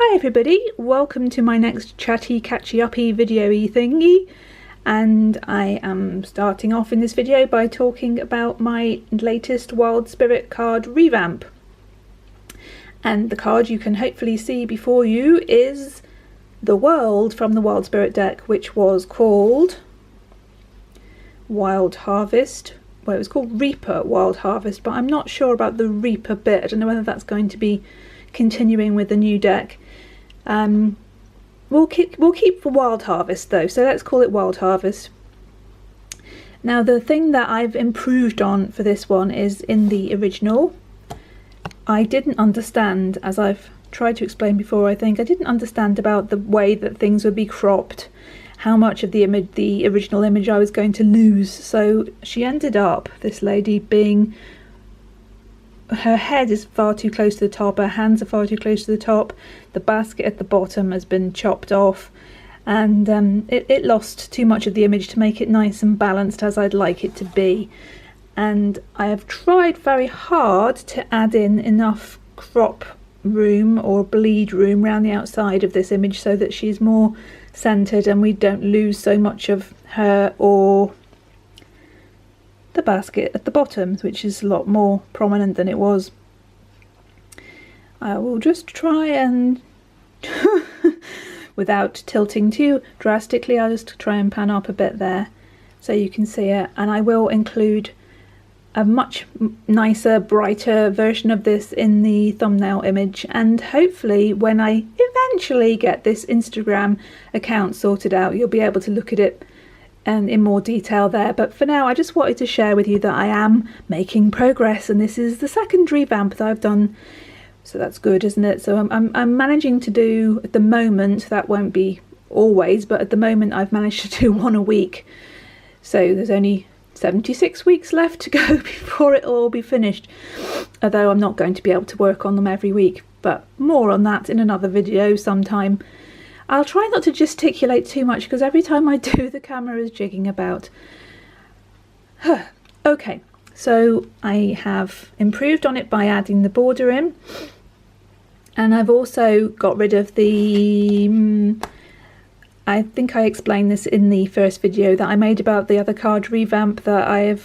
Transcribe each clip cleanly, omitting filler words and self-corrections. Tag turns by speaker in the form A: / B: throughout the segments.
A: Hi everybody, welcome to my next chatty catchy uppy video-y thingy, and I am starting off in this video by talking about my latest Wild Spirit card revamp. And the card you can hopefully see before you is the World from the Wild Spirit deck, which was called Wild Harvest. Well, it was called Reaper Wild Harvest, but I'm not sure about the Reaper bit. I don't know whether that's going to be continuing with the new deck. We'll keep for Wild Harvest though, so let's call it Wild Harvest. Now the thing that I've improved on for this one is in the original, I didn't understand, as I've tried to explain before, I didn't understand about the way that things would be cropped, how much of the original image I was going to lose. So she ended up, this lady, being, her head is far too close to the top, her hands are far too close to the top, the basket at the bottom has been chopped off, and it lost too much of the image to make it nice and balanced as I'd like it to be. And I have tried very hard to add in enough crop room or bleed room around the outside of this image so that she's more centered and we don't lose so much of her or the basket at the bottom, which is a lot more prominent than it was. I will just try and without tilting too drastically, I'll just try and pan up a bit there so you can see it, and I will include a much nicer, brighter version of this in the thumbnail image, and hopefully when I eventually get this Instagram account sorted out you'll be able to look at it and in more detail there. But for now I just wanted to share with you that I am making progress, and this is the second revamp that I've done, so that's good, isn't it? So I'm managing to do, at the moment, that won't be always, but at the moment I've managed to do one a week, so there's only 76 weeks left to go before it'll all be finished, although I'm not going to be able to work on them every week, but more on that in another video sometime. I'll try not to gesticulate too much because every time I do the camera is jigging about. Okay, so I have improved on it by adding the border in, and I've also got rid of the I think I explained this in the first video that I made about the other card revamp, that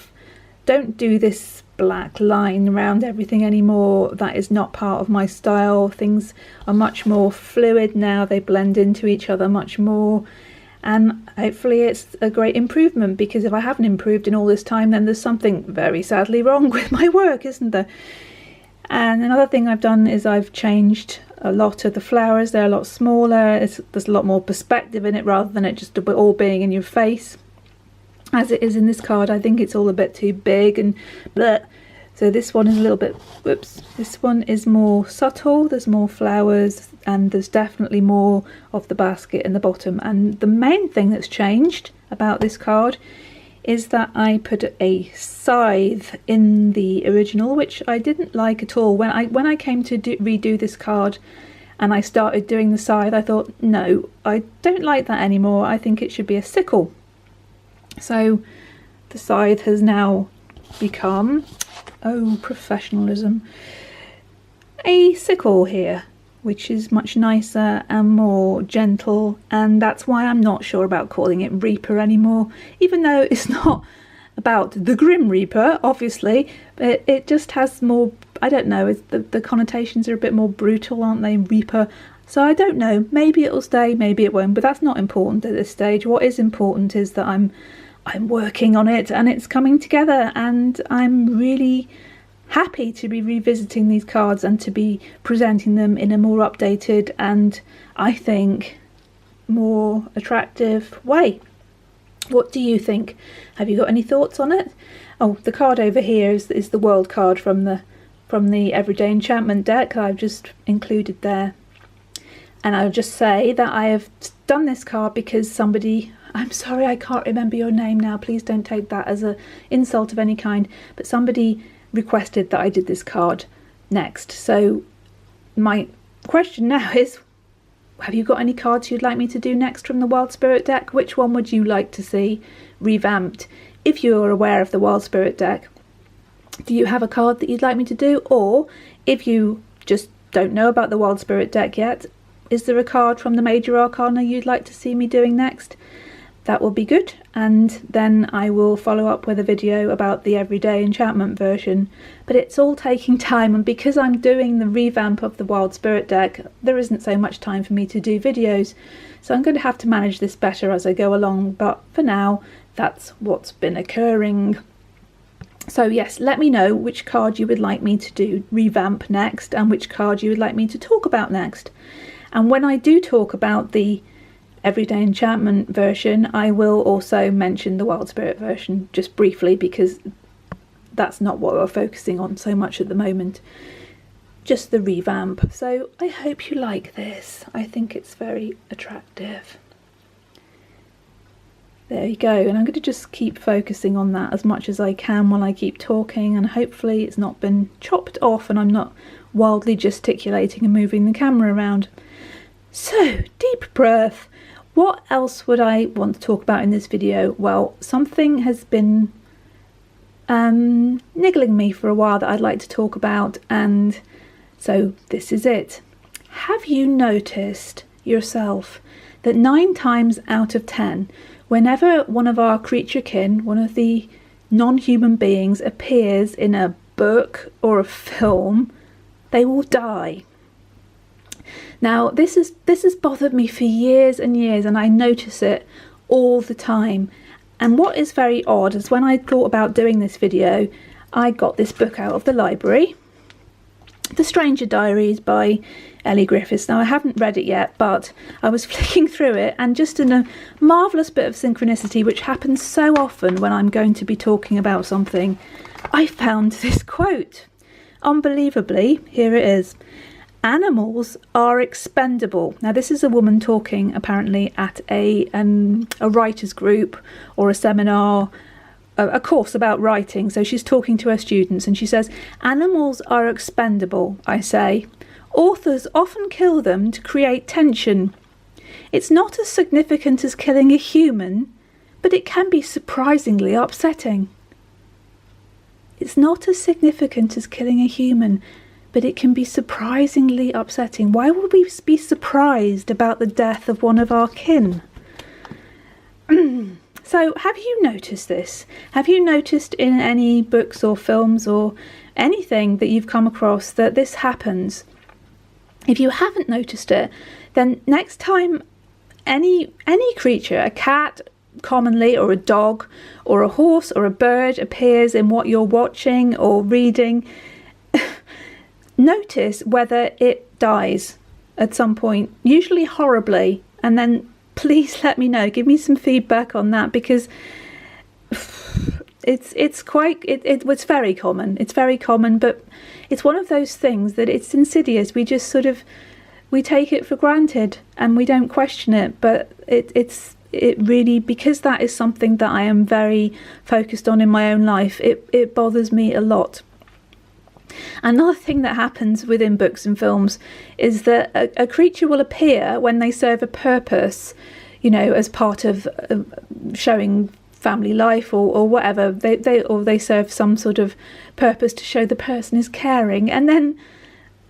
A: don't do this black line around everything anymore. That is not part of my style. Things are much more fluid now, they blend into each other much more, and hopefully it's a great improvement, because if I haven't improved in all this time then there's something very sadly wrong with my work, isn't there? And another thing I've done is I've changed a lot of the flowers. They're a lot smaller, there's a lot more perspective in it rather than it just all being in your face as it is in this card. I think it's all a bit too big and bleh. So this one is a little bit, whoops, this one is more subtle, there's more flowers and there's definitely more of the basket in the bottom. And the main thing that's changed about this card is that I put a scythe in the original, which I didn't like at all. When I came to redo this card and I started doing the scythe, I thought, no, I don't like that anymore. I think it should be a sickle. So the scythe has now become, oh, professionalism, a sickle here, which is much nicer and more gentle, and that's why I'm not sure about calling it Reaper anymore, even though it's not about the Grim Reaper, obviously, but it just has more, I don't know, the connotations are a bit more brutal, aren't they, Reaper? So I don't know, maybe it'll stay, maybe it won't, but that's not important at this stage. What is important is that I'm working on it and it's coming together, and I'm really happy to be revisiting these cards and to be presenting them in a more updated and, I think, more attractive way. What do you think? Have you got any thoughts on it? Oh, the card over here is the World card from the Everyday Enchantment deck that I've just included there. And I'll just say that I have done this card because somebody, I'm sorry I can't remember your name now, please don't take that as an insult of any kind, but somebody requested that I did this card next. So my question now is, have you got any cards you'd like me to do next from the Wild Spirit deck? Which one would you like to see revamped? If you're aware of the Wild Spirit deck, do you have a card that you'd like me to do? Or if you just don't know about the Wild Spirit deck yet, is there a card from the Major Arcana you'd like to see me doing next? That will be good, and then I will follow up with a video about the everyday enchantment version. But it's all taking time, and because I'm doing the revamp of the Wild Spirit deck, there isn't so much time for me to do videos, so I'm going to have to manage this better as I go along, but for now that's what's been occurring. So yes, let me know which card you would like me to do revamp next and which card you would like me to talk about next. And when I do talk about the Everyday Enchantment version, I will also mention the Wild Spirit version just briefly, because that's not what we're focusing on so much at the moment, just the revamp. So I hope you like this. I think it's very attractive. There you go, and I'm going to just keep focusing on that as much as I can while I keep talking, and hopefully it's not been chopped off and I'm not wildly gesticulating and moving the camera around. So, deep breath. What else would I want to talk about in this video? Well, something has been niggling me for a while that I'd like to talk about, and so this is it. Have you noticed yourself that 9 times out of 10, whenever one of our creature kin, one of the non-human beings, appears in a book or a film, they will die? Now, this has bothered me for years and years, and I notice it all the time. And what is very odd is when I thought about doing this video, I got this book out of the library, The Stranger Diaries by Ellie Griffiths. Now, I haven't read it yet, but I was flicking through it, and just in a marvellous bit of synchronicity, which happens so often when I'm going to be talking about something, I found this quote. Unbelievably, here it is. Animals are expendable. Now, this is a woman talking apparently at a writers group or a seminar, a course about writing. So she's talking to her students and she says, animals are expendable, I say. Authors often kill them to create tension. It's not as significant as killing a human, but it can be surprisingly upsetting. It's not as significant as killing a human, but it can be surprisingly upsetting. Why would we be surprised about the death of one of our kin? So, have you noticed this? Have you noticed in any books or films or anything that you've come across that this happens? If you haven't noticed it, then next time any creature, a cat commonly, or a dog, or a horse, or a bird appears in what you're watching or reading, notice whether it dies at some point, usually horribly, and then please let me know. Give me some feedback on that, because it's very common. It's very common, but it's one of those things that it's insidious. We just we take it for granted and we don't question it, but it really, because that is something that I am very focused on in my own life, it bothers me a lot. Another thing that happens within books and films is that a creature will appear when they serve a purpose, you know, as part of showing family life or whatever. They serve some sort of purpose to show the person is caring, and then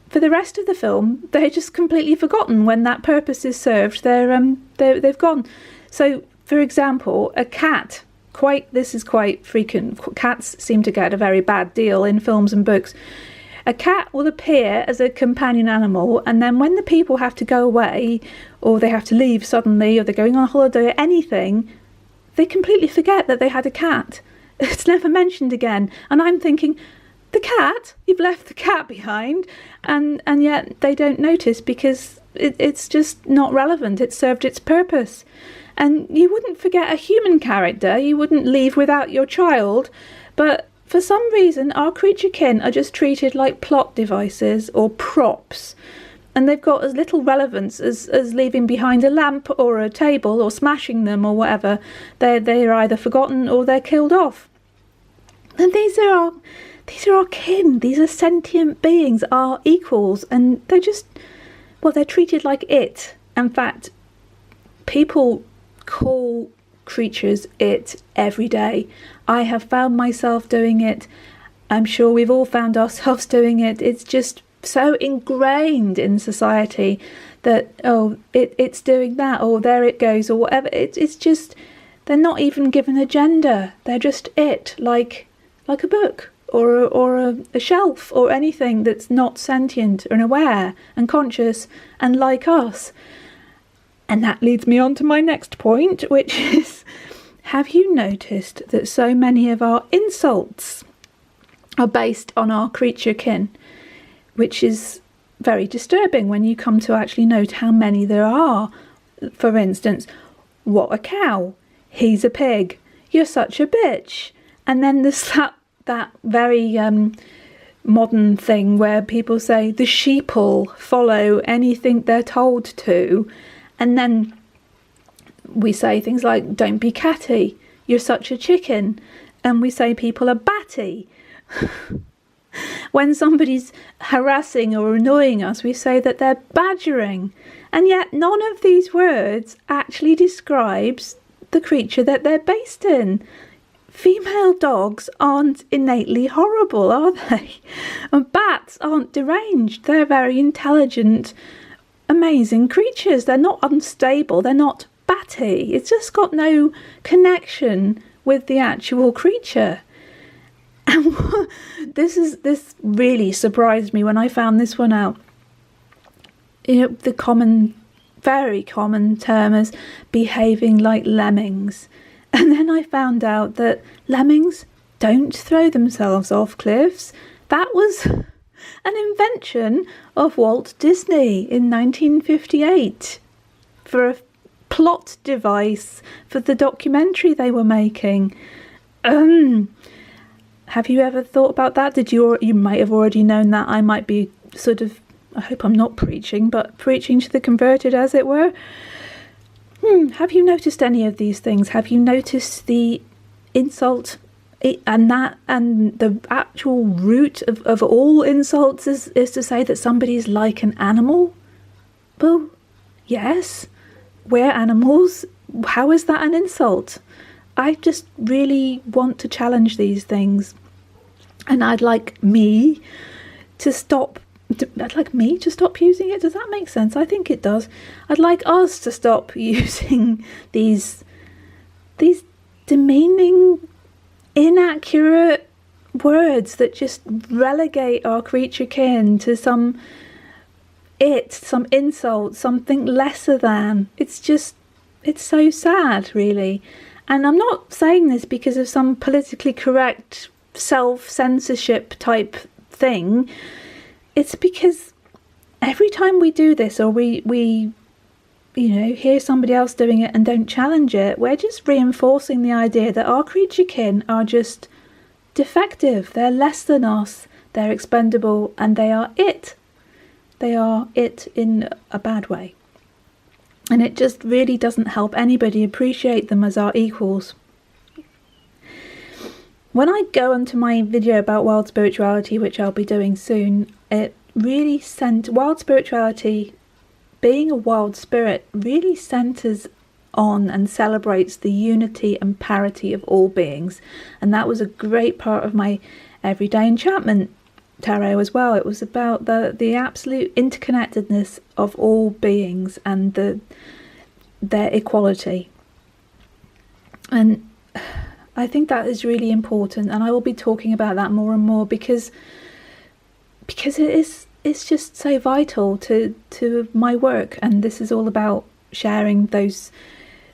A: for the rest of the film they're just completely forgotten. When that purpose is served, they've gone. So, for example, a cat. This is quite frequent. Cats seem to get a very bad deal in films and books. A cat will appear as a companion animal, and then when the people have to go away, or they have to leave suddenly, or they're going on holiday or anything, they completely forget that they had a cat. It's never mentioned again. And I'm thinking, the cat? You've left the cat behind, and yet they don't notice, because it's just not relevant. It served its purpose. And you wouldn't forget a human character, you wouldn't leave without your child, but for some reason our creature kin are just treated like plot devices or props, and they've got as little relevance as leaving behind a lamp or a table or smashing them or whatever. They're either forgotten or they're killed off. And these are our kin, these are sentient beings, our equals, and they're treated like it. In fact, people call creatures it every day. I have found myself doing it. I'm sure we've all found ourselves doing it. It's just so ingrained in society that, oh, it's doing that, or there it goes, or whatever. It's just, they're not even given a gender. They're just like a book or a shelf or anything that's not sentient and aware and conscious and like us. And that leads me on to my next point, which is, have you noticed that so many of our insults are based on our creature kin, which is very disturbing when you come to actually note how many there are. For instance, what a cow, he's a pig, you're such a bitch. And then there's that very modern thing where people say the sheep'll follow anything they're told to. And then we say things like, don't be catty, you're such a chicken. And we say people are batty. When somebody's harassing or annoying us, we say that they're badgering. And yet none of these words actually describes the creature that they're based in. Female dogs aren't innately horrible, are they? And bats aren't deranged. They're very intelligent, amazing creatures. They're not unstable. They're not batty. It's just got no connection with the actual creature. And this really surprised me when I found this one out. You know, the very common term is behaving like lemmings. And then I found out that lemmings don't throw themselves off cliffs. That was an invention of Walt Disney in 1958 for a plot device for the documentary they were making. Have you ever thought about that? You might have already known that. I might be sort of, I hope I'm not preaching, but preaching to the converted, as it were. Have you noticed any of these things? Have you noticed the insult and the actual root of all insults is to say that somebody's like an animal? Well, yes, we're animals. How is that an insult? I just really want to challenge these things, and I'd like me to stop using it. Does that make sense? I think it does. I'd like us to stop using these demeaning, inaccurate words that just relegate our creature kin to some insult, something lesser than. It's so sad, really. And I'm not saying this because of some politically correct self-censorship type thing. It's because every time we do this, or we hear somebody else doing it and don't challenge it, we're just reinforcing the idea that our creature kin are just defective. They're less than us. They're expendable, and they are it. They are it in a bad way. And it just really doesn't help anybody appreciate them as our equals. When I go onto my video about wild spirituality, which I'll be doing soon, it really wild spirituality, being a wild spirit, really centres on and celebrates the unity and parity of all beings. And that was a great part of my everyday enchantment tarot as well. It was about the absolute interconnectedness of all beings and their equality. And I think that is really important, and I will be talking about that more and more because it's just so vital to my work. And this is all about sharing the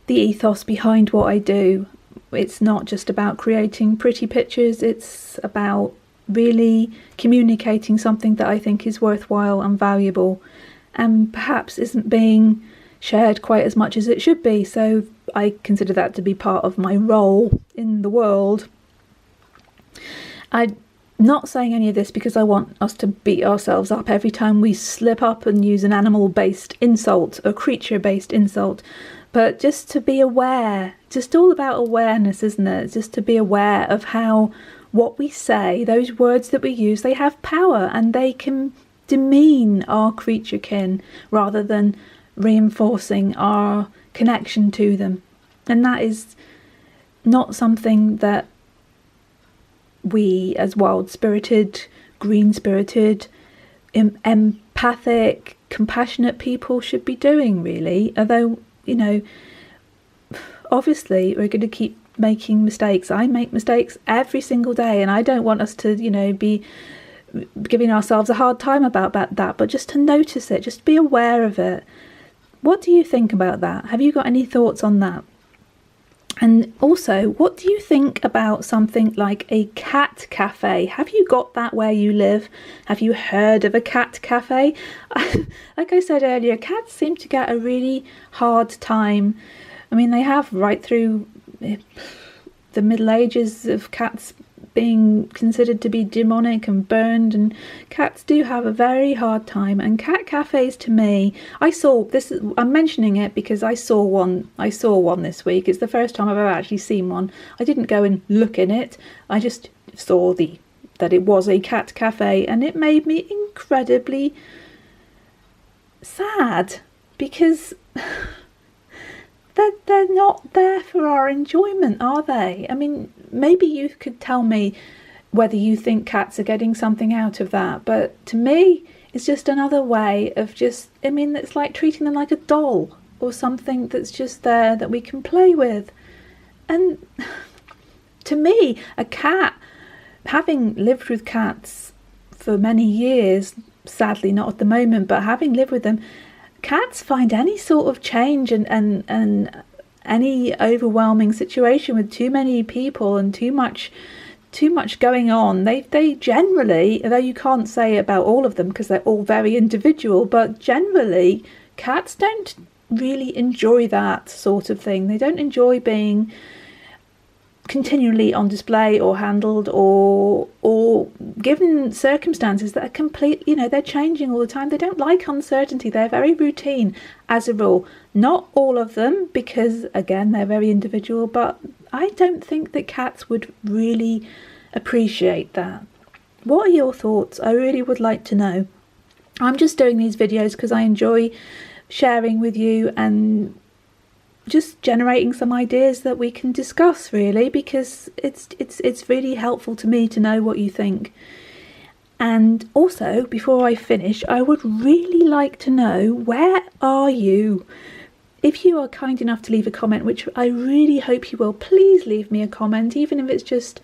A: ethos behind what I do. It's not just about creating pretty pictures, it's about really communicating something that I think is worthwhile and valuable, and perhaps isn't being shared quite as much as it should be. So I consider that to be part of my role in the world. I'm not saying any of this because I want us to beat ourselves up every time we slip up and use an animal-based insult, a creature-based insult, but just to be aware. Just all about awareness, isn't it? Just to be aware of how what we say, those words that we use, they have power, and they can demean our creature kin rather than reinforcing our connection to them. And that is not something that we as wild spirited, green spirited, empathic, compassionate people should be doing, really. Although, you know, obviously we're going to keep making mistakes. I make mistakes every single day, and I don't want us to, you know, be giving ourselves a hard time about that, but just to notice it, just be aware of it. What do you think about that? Have you got any thoughts on that? And also, what do you think about something like a cat cafe? Have you got that where you live? Have you heard of a cat cafe? Like I said earlier, cats seem to get a really hard time. I mean, they have right through the Middle Ages of cats being considered to be demonic and burned, and cats do have a very hard time. And cat cafes, to me, I'm mentioning it because I saw one this week. It's the first time I've ever actually seen one. I didn't go and look in it, I just saw that it was a cat cafe, and it made me incredibly sad, because they're not there for our enjoyment, are they? I mean, maybe you could tell me whether you think cats are getting something out of that, but to me it's just another way of it's like treating them like a doll or something that's just there that we can play with. And to me, a cat, having lived with cats for many years, sadly not at the moment, but having lived with them, cats find any sort of change and any overwhelming situation with too many people and too much going on, they generally, although you can't say about all of them because they're all very individual, but generally cats don't really enjoy that sort of thing. They don't enjoy being continually on display or handled or given circumstances that are complete, they're changing all the time. They don't like uncertainty. They're very routine as a rule. Not all of them, because again they're very individual, but I don't think that cats would really appreciate that. What are your thoughts? I really would like to know. I'm just doing these videos because I enjoy sharing with you and just generating some ideas that we can discuss, really, because it's really helpful to me to know what you think. And also, before I finish, I would really like to know, where are you? If you are kind enough to leave a comment, which I really hope you will, please leave me a comment, even if it's just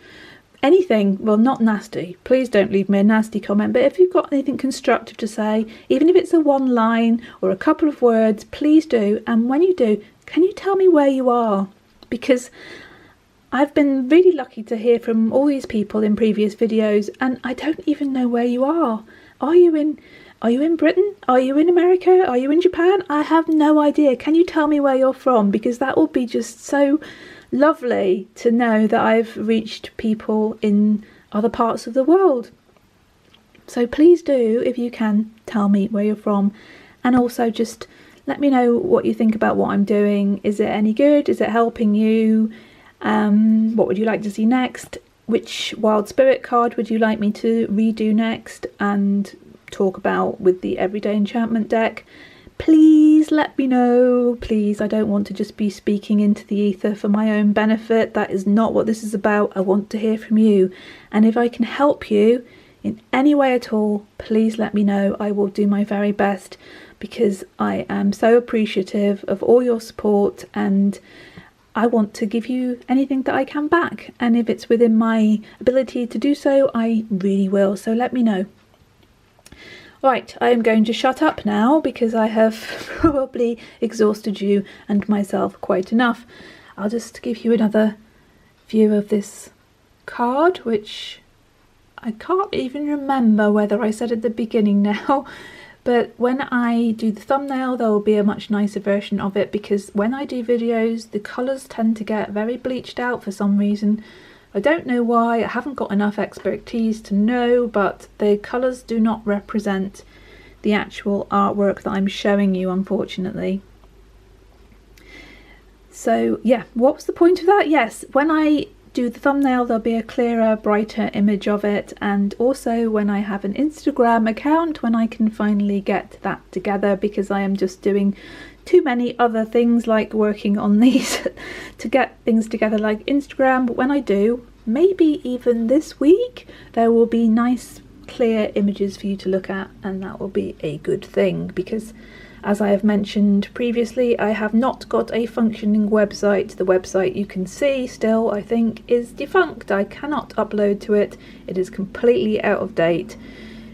A: anything. Well, not nasty, please don't leave me a nasty comment, but if you've got anything constructive to say, even if it's a one line or a couple of words, please do. And when you do, can you tell me where you are? Because I've been really lucky to hear from all these people in previous videos, and I don't even know where you are. Are you in Britain? Are you in America? Are you in Japan? I have no idea. Can you tell me where you're from? Because that will be just so lovely to know that I've reached people in other parts of the world. So please do, if you can, tell me where you're from, and also just let me know what you think about what I'm doing. Is it any good? Is it helping you? What would you like to see next? Which wild spirit card would you like me to redo next and talk about with the everyday enchantment deck? Please let me know. Please, I don't want to just be speaking into the ether for my own benefit. That is not what this is about. I want to hear from you. And if I can help you in any way at all, please let me know. I will do my very best, because I am so appreciative of all your support, and I want to give you anything that I can back. And if it's within my ability to do so, I really will. So let me know. Right, I am going to shut up now because I have probably exhausted you and myself quite enough. I'll just give you another view of this card, which I can't even remember whether I said at the beginning now. But when I do the thumbnail, there will be a much nicer version of it, because when I do videos, the colours tend to get very bleached out for some reason. I don't know why. I haven't got enough expertise to know, but the colours do not represent the actual artwork that I'm showing you, unfortunately. So yeah, what was the point of that? Yes, when I do the thumbnail, there'll be a clearer, brighter image of it, and also when I have an Instagram account, when I can finally get that together, because I am just doing too many other things, like working on these to get things together, like Instagram. But when I do, maybe even this week, there will be nice clear images for you to look at, and that will be a good thing, because as I have mentioned previously, I have not got a functioning website. The website you can see still, I think, is defunct. I cannot upload to it. It is completely out of date.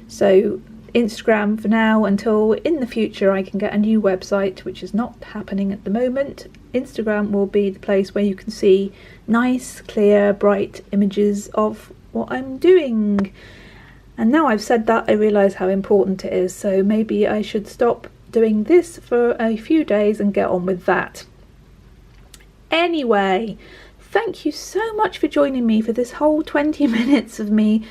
A: So Instagram for now, until in the future I can get a new website, which is not happening at the moment. Instagram will be the place where you can see nice, clear, bright images of what I'm doing. And now I've said that, I realise how important it is, so maybe I should stop doing this for a few days and get on with that. Anyway, thank you so much for joining me for this whole 20 minutes of me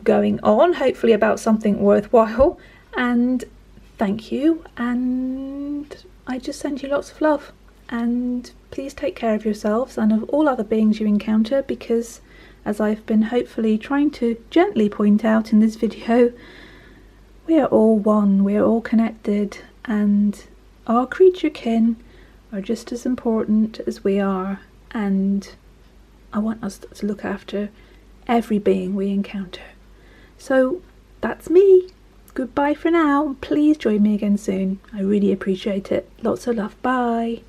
A: going on, hopefully about something worthwhile, and thank you, and I just send you lots of love, and please take care of yourselves and of all other beings you encounter, because as I've been hopefully trying to gently point out in this video, we are all one, we are all connected, and our creature kin are just as important as we are, and I want us to look after every being we encounter. So that's me. Goodbye for now. Please join me again soon. I really appreciate it. Lots of love. Bye.